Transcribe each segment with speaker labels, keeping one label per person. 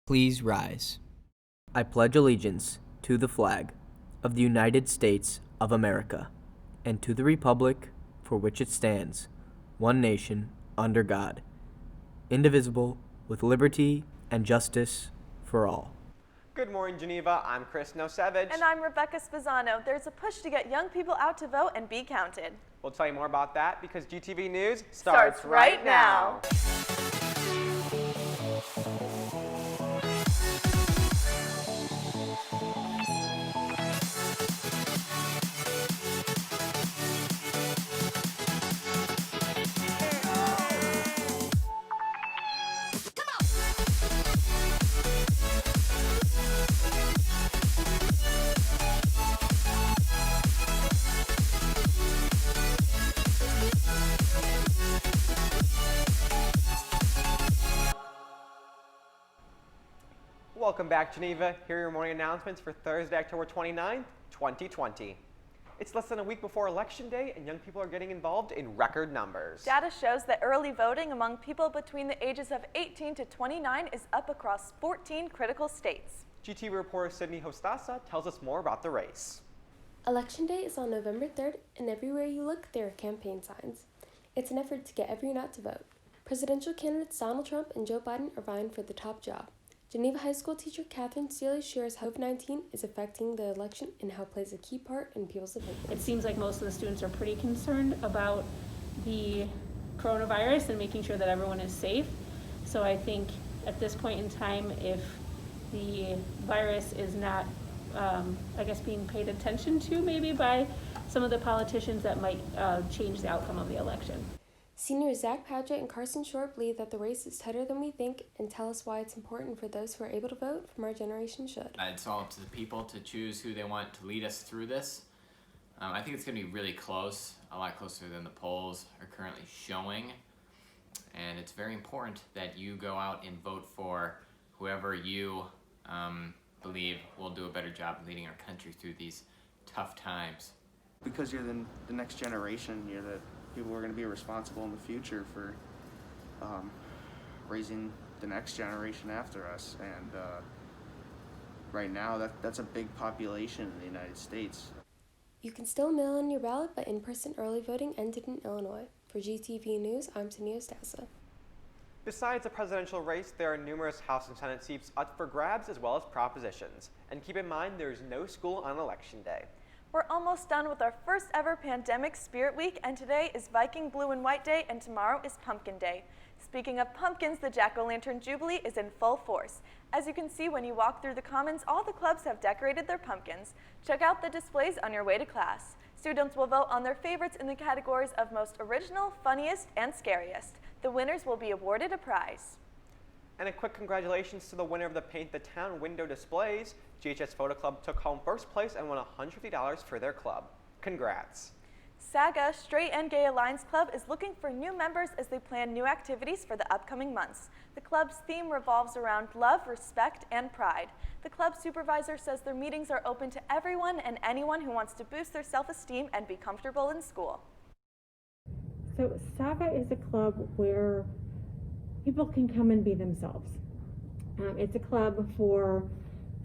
Speaker 1: Please rise. I pledge allegiance to the flag of the United States of America and to the republic for which it stands, one nation, under God, indivisible, with liberty and justice for all.
Speaker 2: Good morning, Geneva. I'm Chris Nosevich.
Speaker 3: And I'm Rebecca Spezzano. There's a push to get young people out to vote and be counted.
Speaker 2: We'll tell you more about that because GTV News starts right now. Welcome back, Geneva. Here are your morning announcements for Thursday, October 29th, 2020. It's less than a week before Election Day, and young people are getting involved in record numbers.
Speaker 3: Data shows that early voting among people between the ages of 18 to 29 is up across 14 critical states.
Speaker 2: GTV reporter Sydney Hostasa tells us more about the race.
Speaker 4: Election Day is on November 3rd, and everywhere you look, there are campaign signs. It's an effort to get everyone out to vote. Presidential candidates Donald Trump and Joe Biden are vying for the top job. Geneva High School teacher Catherine Steele shares how COVID-19 is affecting the election and how it plays a key part in people's opinions.
Speaker 5: It seems like most of the students are pretty concerned about the coronavirus and making sure that everyone is safe. So I think at this point in time, if the virus is not, being paid attention to maybe by some of the politicians, that might change the outcome of the election.
Speaker 4: Seniors Zach Padgett and Carson Short believe that the race is tighter than we think and tell us why it's important for those who are able to vote from our generation should.
Speaker 6: It's all up to the people to choose who they want to lead us through this. I think it's going to be really close, a lot closer than the polls are currently showing. And it's very important that you go out and vote for whoever you believe will do a better job of leading our country through these tough times.
Speaker 7: Because you're the next generation, you're the people who are going to be responsible in the future for raising the next generation after us. And right now, that's a big population in the United States.
Speaker 4: You can still mail in your ballot, but in-person early voting ended in Illinois. For GTV News, I'm Sydney Hostasa.
Speaker 2: Besides the presidential race, there are numerous House and Senate seats up for grabs as well as propositions. And keep in mind, there is no school on Election Day.
Speaker 3: We're almost done with our first ever pandemic Spirit Week, and today is Viking Blue and White Day, and tomorrow is Pumpkin Day. Speaking of pumpkins, the Jack-O-Lantern Jubilee is in full force. As you can see when you walk through the Commons, all the clubs have decorated their pumpkins. Check out the displays on your way to class. Students will vote on their favorites in the categories of most original, funniest, and scariest. The winners will be awarded a prize.
Speaker 2: And a quick congratulations to the winner of the Paint the Town window displays. GHS Photo Club took home first place and won $150 for their club. Congrats.
Speaker 3: SAGA, Straight and Gay Alliance Club, is looking for new members as they plan new activities for the upcoming months. The club's theme revolves around love, respect, and pride. The club supervisor says their meetings are open to everyone and anyone who wants to boost their self-esteem and be comfortable in school.
Speaker 8: So SAGA is a club where people can come and be themselves. It's a club for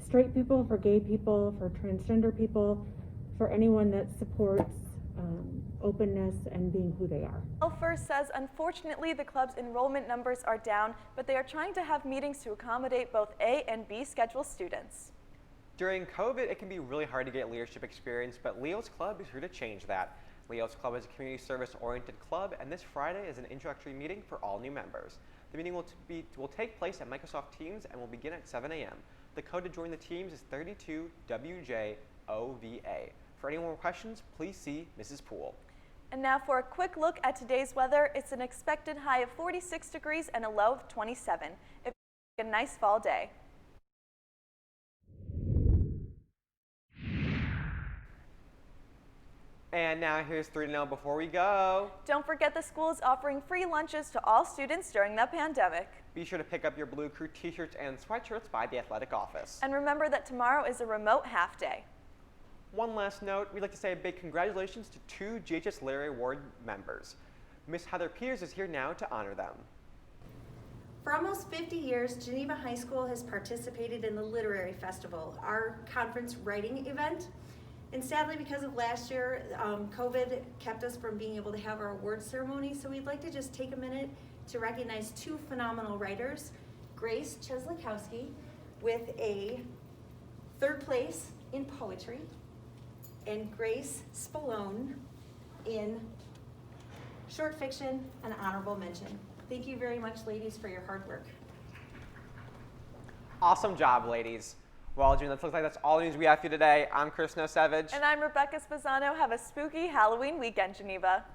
Speaker 8: straight people, for gay people, for transgender people, for anyone that supports openness and being who they are.
Speaker 3: First says, unfortunately, the club's enrollment numbers are down, but they are trying to have meetings to accommodate both A and B schedule students.
Speaker 2: During COVID, it can be really hard to get leadership experience, but Leo's Club is here to change that. Leo's Club is a community service-oriented club, and this Friday is an introductory meeting for all new members. The meeting will take place at Microsoft Teams and will begin at 7 a.m. The code to join the teams is 32WJOVA. For any more questions, please see Mrs. Poole.
Speaker 3: And now for a quick look at today's weather. It's an expected high of 46 degrees and a low of 27. It's a nice fall day.
Speaker 2: And now here's 3 to know before we go.
Speaker 3: Don't forget the school is offering free lunches to all students during the pandemic.
Speaker 2: Be sure to pick up your Blue Crew t-shirts and sweatshirts by the athletic office.
Speaker 3: And remember that tomorrow is a remote half day.
Speaker 2: One last note, we'd like to say a big congratulations to 2 GHS Larry Award members. Miss Heather Peters is here now to honor them.
Speaker 9: For almost 50 years, Geneva High School has participated in the Literary Festival, our conference writing event. And sadly, because of last year, COVID kept us from being able to have our awards ceremony, so we'd like to just take a minute to recognize two phenomenal writers, Grace Cheslikowski with a 3rd place in poetry, and Grace Spallone in short fiction, an honorable mention. Thank you very much, ladies, for your hard work.
Speaker 2: Awesome job, ladies. Well, June, that looks like that's all the news we have for you today. I'm Chris Nosevich.
Speaker 3: And I'm Rebecca Spezzano. Have a spooky Halloween weekend, Geneva.